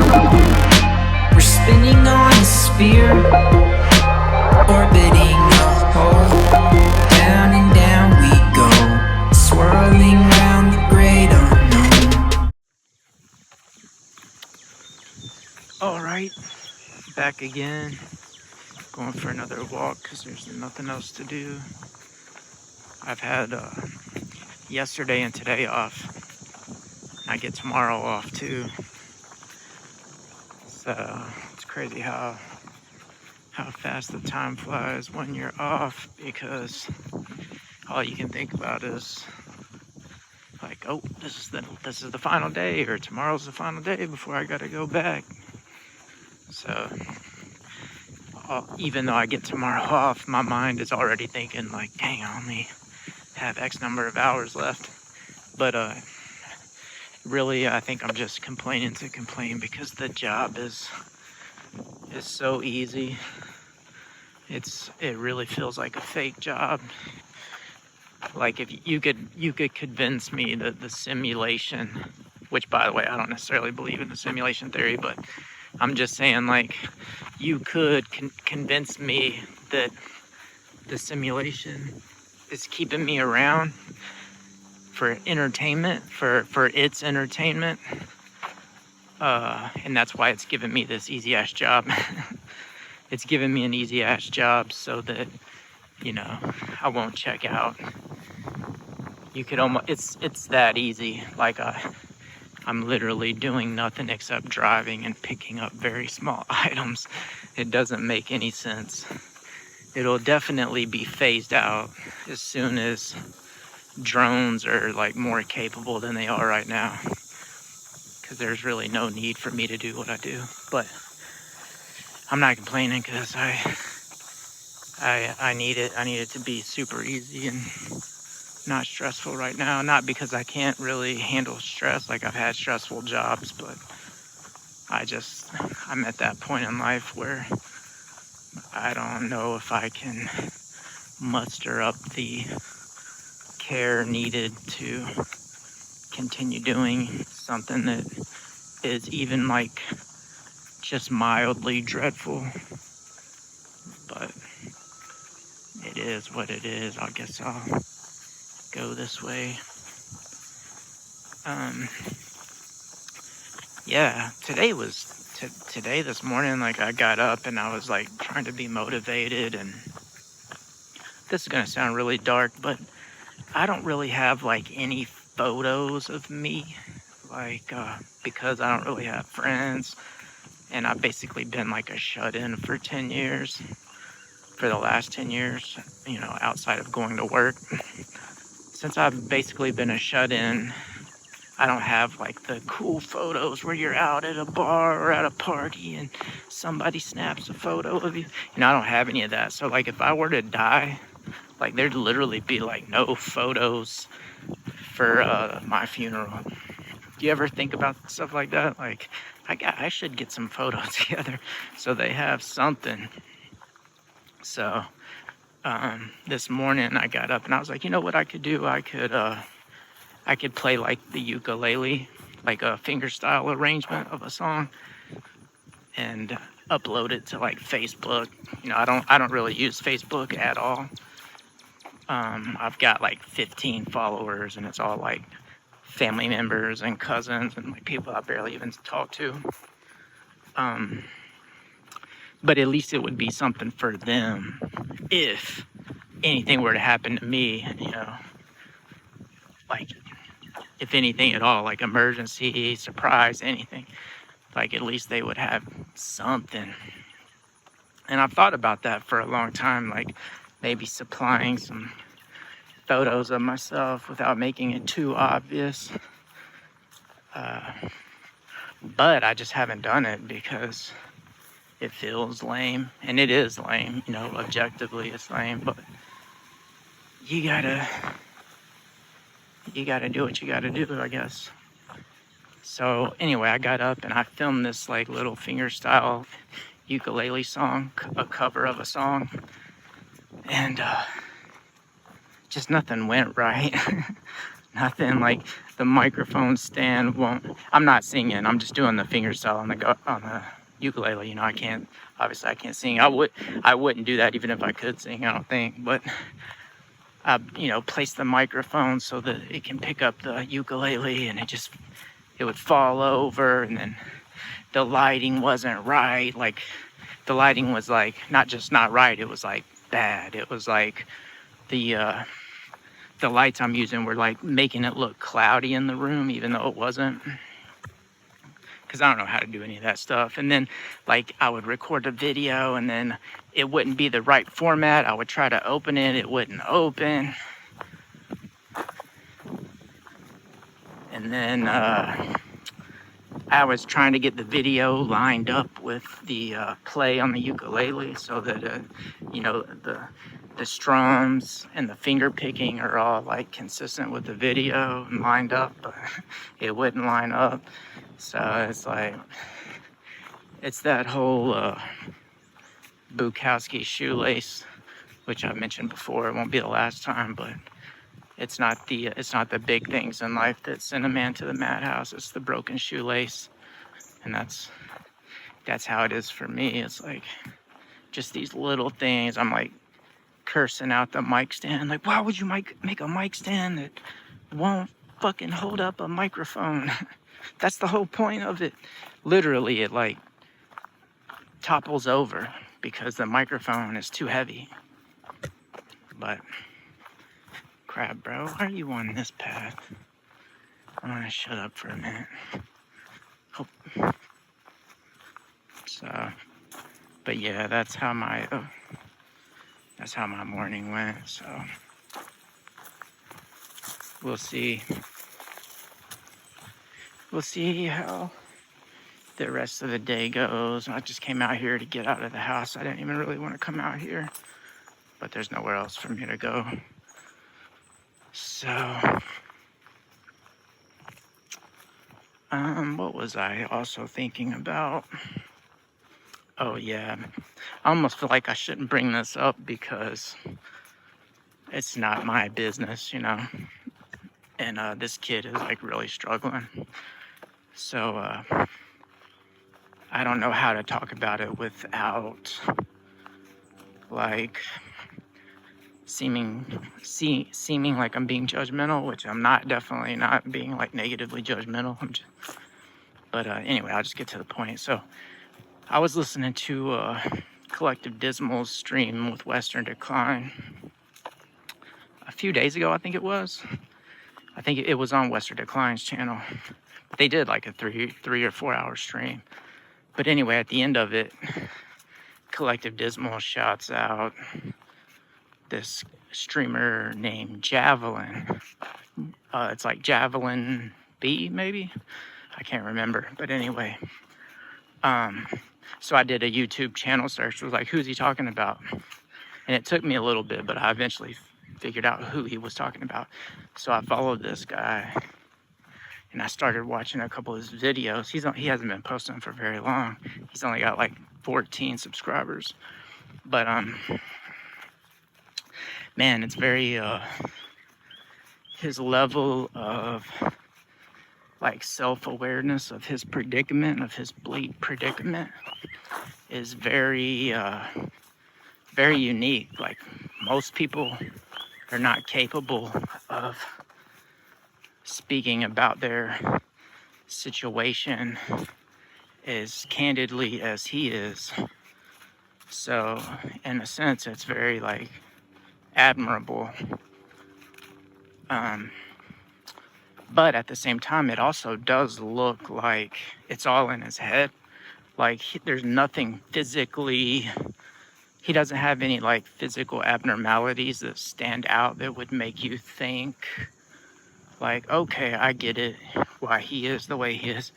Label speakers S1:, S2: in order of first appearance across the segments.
S1: We're spinning on a sphere, orbiting a hole. Down and down we go, swirling round the great unknown.
S2: Alright, back again. Going for another walk because there's nothing else to do. I've had yesterday and today off. I get tomorrow off too. So it's crazy how fast the time flies when you're off, because all you can think about is like, oh, this is the final day, or tomorrow's the final day before I gotta go back. So even though I get tomorrow off, my mind is already thinking like, dang, I only have X number of hours left. But really, I think I'm just complaining to complain, because the job is so easy. It really feels like a fake job. Like, if you could convince me that the simulation, which by the way, I don't necessarily believe in the simulation theory, but I'm just saying, like, you could convince me that the simulation is keeping me around for entertainment, for its entertainment, and that's why it's giving me this easy ass job. It's giving me an easy ass job so that, you know, I won't check out. You could almost, it's that easy. Like, I'm literally doing nothing except driving and picking up very small items. It doesn't make any sense. It'll definitely be phased out as soon as drones are like more capable than they are right now, because there's really no need for me to do what I do. But I'm not complaining, because I need it. I need it to be super easy and not stressful right now. Not because I can't really handle stress. Like, I've had stressful jobs, but I'm at that point in life where I don't know if I can muster up the care needed to continue doing something that is even like just mildly dreadful. But it is what it is. I guess I'll go this way. Yeah, today this morning, like, I got up and I was like trying to be motivated, and this is gonna sound really dark, but I don't really have like any photos of me, like, because I don't really have friends, and I've basically been like a shut-in for 10 years, for the last 10 years, you know, outside of going to work. Since I've basically been a shut-in, I don't have like the cool photos where you're out at a bar or at a party and somebody snaps a photo of you. You know, I don't have any of that. So like, if I were to die, like, there'd literally be like no photos for my funeral. Do you ever think about stuff like that? Like, I should get some photos together so they have something. So this morning I got up and I was like, you know what I could do? I could play like the ukulele, like a fingerstyle arrangement of a song, and upload it to like Facebook. You know, I don't really use Facebook at all. I've got like 15 followers, and it's all like family members and cousins and like people I barely even talk to. But at least it would be something for them if anything were to happen to me, you know, like, if anything at all, like emergency, surprise, anything, like, at least they would have something. And I've thought about that for a long time, like maybe supplying some photos of myself without making it too obvious. But I just haven't done it because it feels lame, and it is lame, you know, objectively it's lame, but you gotta do what you gotta do, I guess. So anyway, I got up and I filmed this like little fingerstyle ukulele song, a cover of a song, and just nothing went right. Nothing. Like the microphone stand won't. I'm not singing. I'm just doing the fingerstyle on the ukulele. You know, I can't. Obviously, I can't sing. I wouldn't do that even if I could sing. I don't think. But I, place the microphone so that it can pick up the ukulele, and it would fall over, and then the lighting wasn't right. Like the lighting was like not just not right. It was like bad. It was like the lights I'm using were like making it look cloudy in the room, even though it wasn't. Because I don't know how to do any of that stuff. And then, like, I would record a video, and then it wouldn't be the right format. I would try to open it, it wouldn't open. And then I was trying to get the video lined up with the play on the ukulele so that the strums and the finger picking are all like consistent with the video and lined up, but it wouldn't line up. So it's like, it's that whole Bukowski shoelace, which I've mentioned before. It won't be the last time, but it's not the big things in life that send a man to the madhouse. It's the broken shoelace, and that's how it is for me. It's like just these little things. I'm like cursing out the mic stand, like, why would you make a mic stand that won't fucking hold up a microphone? That's the whole point of it. Literally, it like topples over because the microphone is too heavy. But crap, bro, why are you on this path? I'm gonna shut up for a minute. So, but yeah, that's how my morning went. So we'll see how the rest of the day goes. I just came out here to get out of the house. I didn't even really want to come out here, but there's nowhere else for me to go. So what was I also thinking about? Oh yeah, I almost feel like I shouldn't bring this up because it's not my business, and this kid is like really struggling. So I don't know how to talk about it without like seeming like I'm being judgmental, which I'm not. Definitely not being like negatively judgmental. But anyway, I'll just get to the point. So I was listening to Collective Dismal's stream with Western Decline a few days ago. I think it was on Western Decline's channel. They did like a 3 or 4 hour stream. But anyway, at the end of it, Collective Dismal shouts out this streamer named Javelin. It's like Javelin B, maybe? I can't remember. But anyway, so I did a YouTube channel search. It was like, who's he talking about? And it took me a little bit, but I eventually figured out who he was talking about. So I followed this guy, and I started watching a couple of his videos. He hasn't been posting for very long. He's only got like 14 subscribers. But man, it's very his level of like self-awareness of his predicament, of his bleak predicament, is very very unique. Like most people are not capable of speaking about their situation as candidly as he is. So in a sense, it's very like admirable. But at the same time, it also does look like it's all in his head. Like there's nothing physically, he doesn't have any like physical abnormalities that stand out that would make you think like, okay, I get it, why he is the way he is.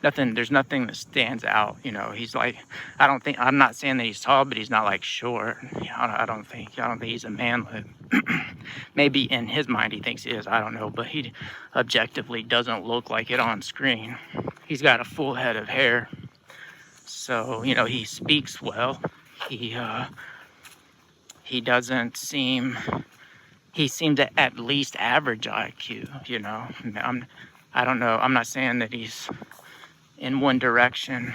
S2: There's nothing that stands out. He's like, I'm not saying that he's tall, but he's not like short. I don't think he's a manlet. Maybe in his mind he thinks he is, I don't know, but he objectively doesn't look like it on screen. He's got a full head of hair. So, he speaks well. He doesn't seem, he seemed at least average IQ, you know. I don't know. I'm not saying that he's in one direction,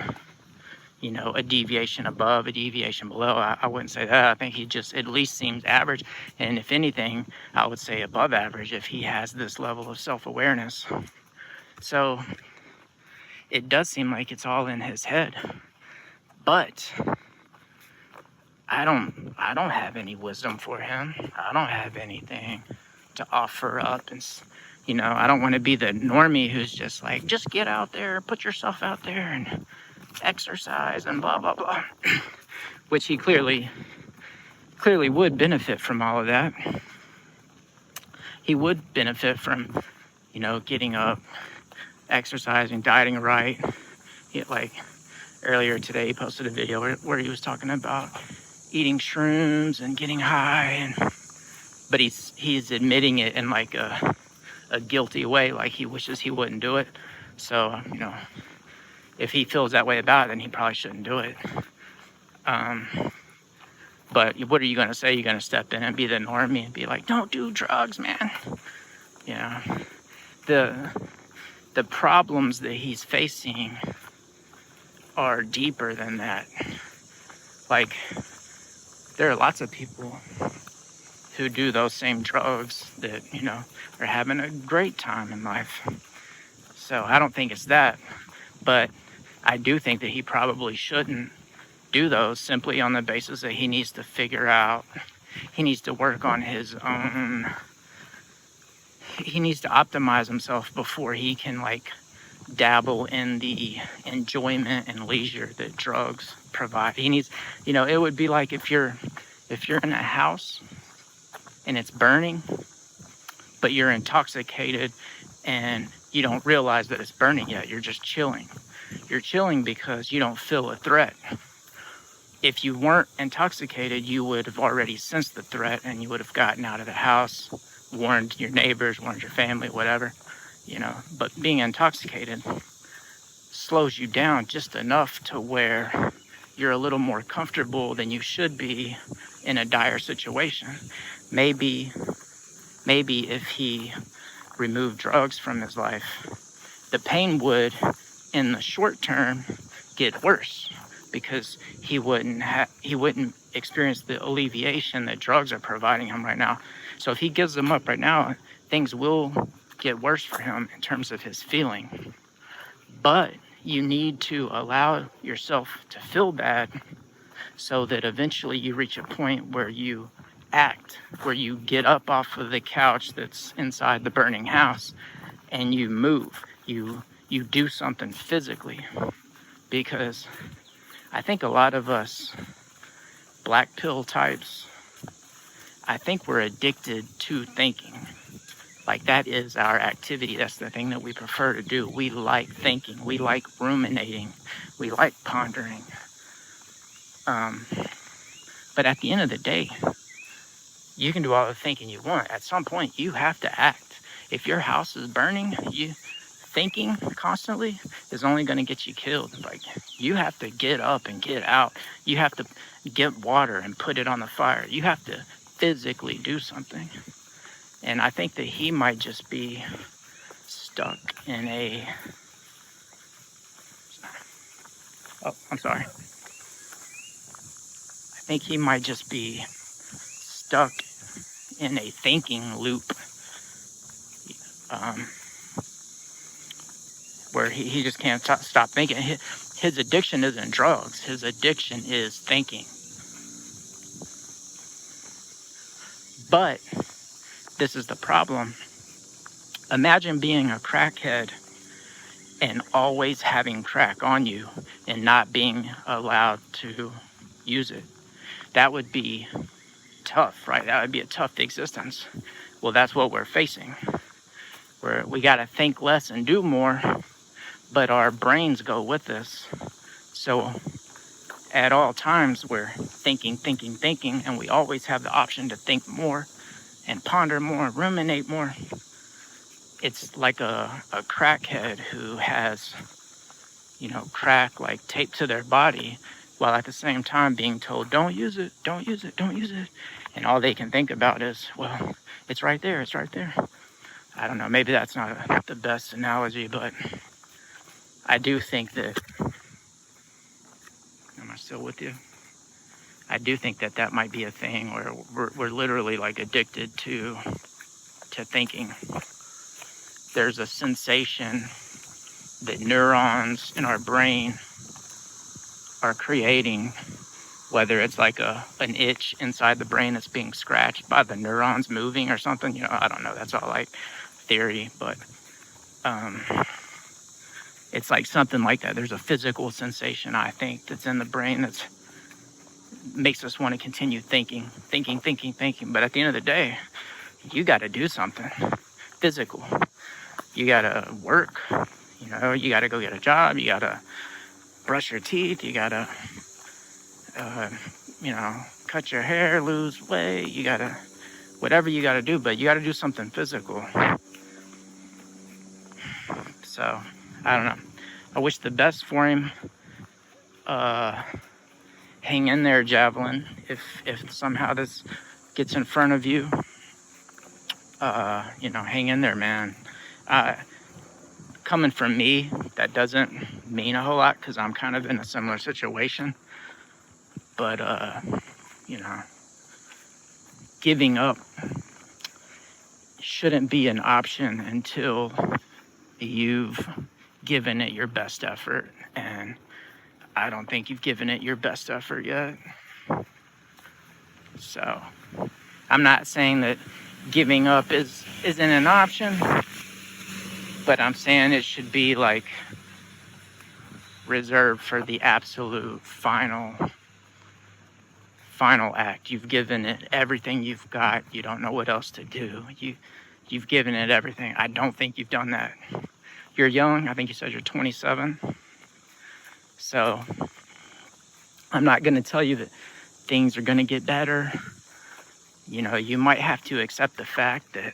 S2: you know, a deviation above, a deviation below. I wouldn't say that. I think he just at least seems average. And if anything, I would say above average if he has this level of self-awareness. So it does seem like it's all in his head. But I don't have any wisdom for him. I don't have anything to offer up. And, you know, I don't want to be the normie who's just like, just get out there, put yourself out there and exercise and blah, blah, blah. Which he clearly would benefit from all of that. He would benefit from, you know, getting up, exercising, dieting right. Like earlier today, he posted a video where he was talking about eating shrooms and getting high, but he's admitting it in like a guilty way, like he wishes he wouldn't do it. So, you know, if he feels that way about it, then he probably shouldn't do it. But what are you going to say? You're going to step in and be the normie and be like, don't do drugs, man. You know, the problems that he's facing are deeper than that. Like, there are lots of people who do those same drugs that, you know, are having a great time in life. So I don't think it's that, but I do think that he probably shouldn't do those simply on the basis that he needs to figure out, he needs to work on his own, he needs to optimize himself before he can like dabble in the enjoyment and leisure that drugs provide. He needs, you know, it would be like if you're in a house and it's burning, but you're intoxicated and you don't realize that it's burning yet. You're just chilling. You're chilling because you don't feel a threat. If you weren't intoxicated, you would have already sensed the threat and you would have gotten out of the house, warned your neighbors, warned your family, whatever, you know. But being intoxicated slows you down just enough to where you're a little more comfortable than you should be in a dire situation. Maybe if he removed drugs from his life, the pain would, in the short term, get worse because he wouldn't experience the alleviation that drugs are providing him right now. So if he gives them up right now, things will get worse for him in terms of his feeling. But you need to allow yourself to feel bad so that eventually you reach a point where you act, where you get up off of the couch that's inside the burning house and you move, you do something physically. Because I think a lot of us black pill types, I think we're addicted to thinking. Like, that is our activity. That's the thing that we prefer to do. We like thinking. We like ruminating. We like pondering. But at the end of the day, you can do all the thinking you want. At some point, you have to act. If your house is burning, thinking constantly is only going to get you killed. Like, you have to get up and get out. You have to get water and put it on the fire. You have to physically do something. And I think that he might just be stuck in a... Oh, I'm sorry. I think he might just be stuck in a thinking loop where he just can't stop thinking. His addiction isn't drugs. His addiction is thinking. But this is the problem. Imagine being a crackhead and always having crack on you and not being allowed to use it. That would be tough, right? That would be a tough existence. Well, that's what we're facing. We got to think less and do more, but our brains go with us. So at all times, we're thinking, and we always have the option to think more and ponder more, ruminate more. It's like a crackhead who has, you know, crack like taped to their body, while at the same time being told, don't use it, don't use it, don't use it. and all they can think about is, well, it's right there, it's right there. I don't know, maybe that's not the best analogy, but I do think that, am I still with you? I do think that that might be a thing where we're literally like addicted to thinking. There's a sensation that neurons in our brain are creating, whether it's like an itch inside the brain that's being scratched by the neurons moving or something. I don't know. That's all like theory, but it's like something like that. There's a physical sensation, I think, that's in the brain that makes us want to continue thinking. But at the end of the day, you got to do something physical. You got to work. You got to go get a job. You got to brush your teeth. You got to, cut your hair, lose weight. You got to, whatever you got to do, but you got to do something physical. So, I don't know. I wish the best for him. Hang in there, Javelin. If somehow this gets in front of you, hang in there, man. Coming from me, that doesn't mean a whole lot because I'm kind of in a similar situation. But, giving up shouldn't be an option until you've given it your best effort. And I don't think you've given it your best effort yet. So, I'm not saying that giving up isn't an option, but I'm saying it should be like reserved for the absolute final act. You've given it everything you've got. You don't know what else to do. You've given it everything. I don't think you've done that. You're young. I think you said you're 27. So I'm not going to tell you that things are going to get better. You might have to accept the fact that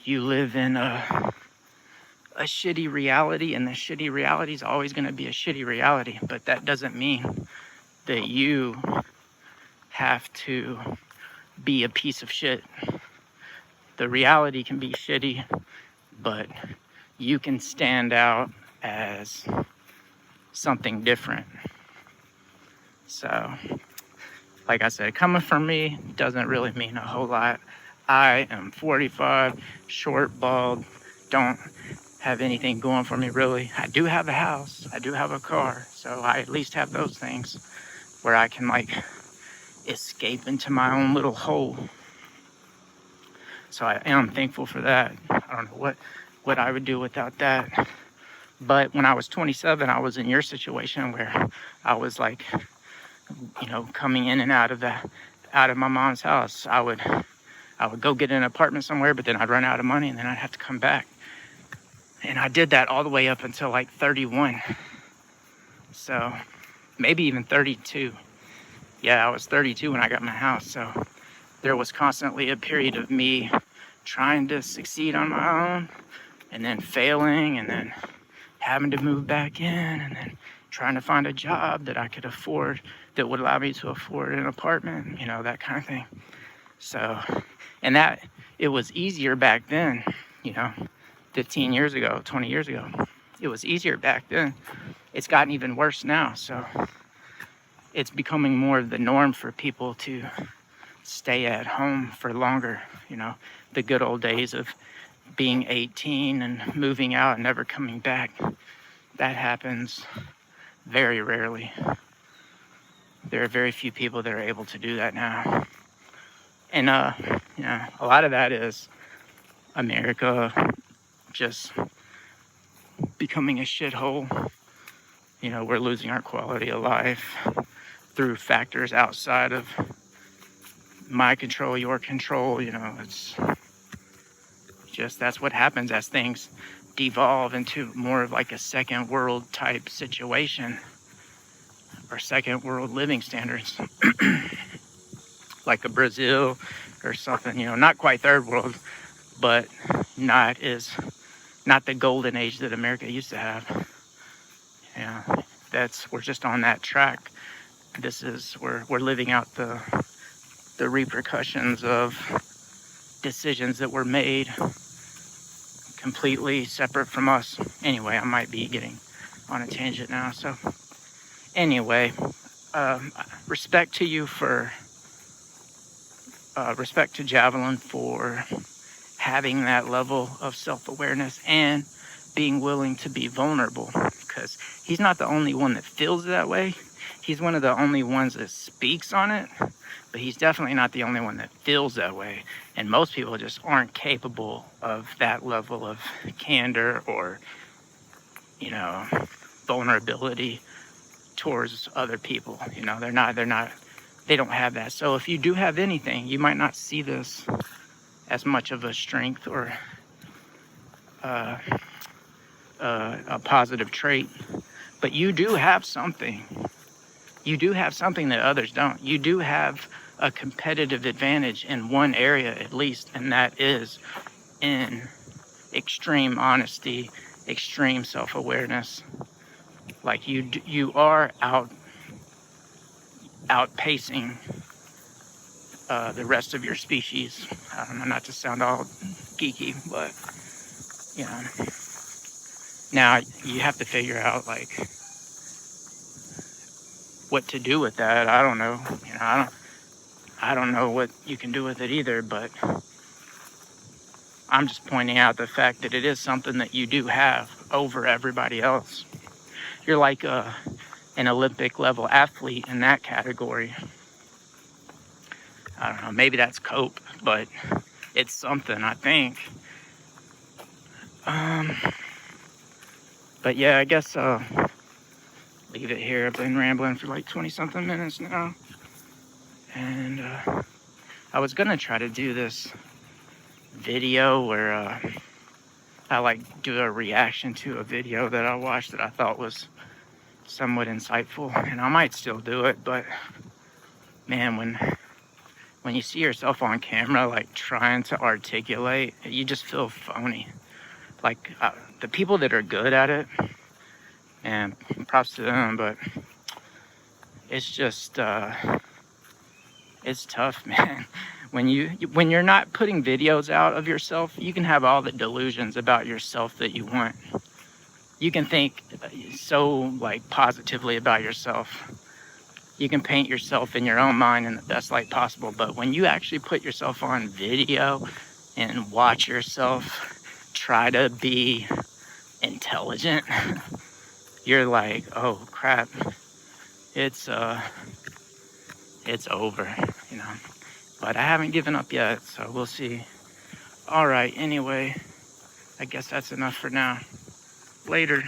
S2: you live in a shitty reality, and the shitty reality is always going to be a shitty reality. But that doesn't mean that you have to be a piece of shit. The reality can be shitty, but you can stand out as something different. So, like I said, coming from me doesn't really mean a whole lot. I am 45, short, bald, don't have anything going for me really. I do have a house, I do have a car, so I at least have those things where I can like escape into my own little hole. So I am thankful for that. I don't know what I would do without that. But when I was 27, I was in your situation where I was like, coming in and out of my mom's house. I would go get an apartment somewhere, but then I'd run out of money and then I'd have to come back. And I did that all the way up until like 31. So maybe even 32. Yeah, I was 32 when I got my house. So there was constantly a period of me trying to succeed on my own and then failing and then having to move back in and then trying to find a job that I could afford that would allow me to afford an apartment, that kind of thing. So, and that, it was easier back then, 15 years ago, 20 years ago. It was easier back then. It's gotten even worse now. So it's becoming more of the norm for people to stay at home for longer. The good old days of being 18 and moving out and never coming back. That happens very rarely. There are very few people that are able to do that now. And, a lot of that is America just becoming a shithole. We're losing our quality of life through factors outside of my control, your control. It's just, that's what happens as things devolve into more of like a second world type situation or second world living standards. Like a Brazil or something, not quite third world, but not the golden age that America used to have. We're just on that track. We're living out the the repercussions of decisions that were made completely separate from us. Anyway, I might be getting on a tangent now. So anyway, respect to you for respect to Javelin for having that level of self-awareness and being willing to be vulnerable, because he's not the only one that feels that way. He's one of the only ones that speaks on it, but he's definitely not the only one that feels that way. And most people just aren't capable of that level of candor or, you know, vulnerability towards other people. You know, they don't have that. So if you do have anything, you might not see this as much of a strength or a positive trait, but you do have something. You do have something that others don't. You do have a competitive advantage in one area at least, and that is in extreme honesty, extreme self-awareness. Like you are outpacing the rest of your species. I don't know, not to sound all geeky, but you know. Now you have to figure out like what to do with that. I don't know. You know, I don't know what you can do with it either, but I'm just pointing out the fact that it is something that you do have over everybody else. You're like an Olympic level athlete in that category. I don't know, maybe that's cope, but it's something, I think. But yeah, I guess leave it here. I've been rambling for like 20 something minutes now. And I was gonna try to do this video where I like do a reaction to a video that I watched that I thought was somewhat insightful, and I might still do it, but man, when you see yourself on camera like trying to articulate, you just feel phony. Like the people that are good at it, and props to them, but it's just it's tough, man. When you're not putting videos out of yourself, you can have all the delusions about yourself that you want. You can think so like positively about yourself. You can paint yourself in your own mind in the best light possible, but when you actually put yourself on video and watch yourself try to be intelligent, you're like, oh crap, it's over, you know. But I haven't given up yet, so we'll see. All right, anyway, I guess that's enough for now. Later.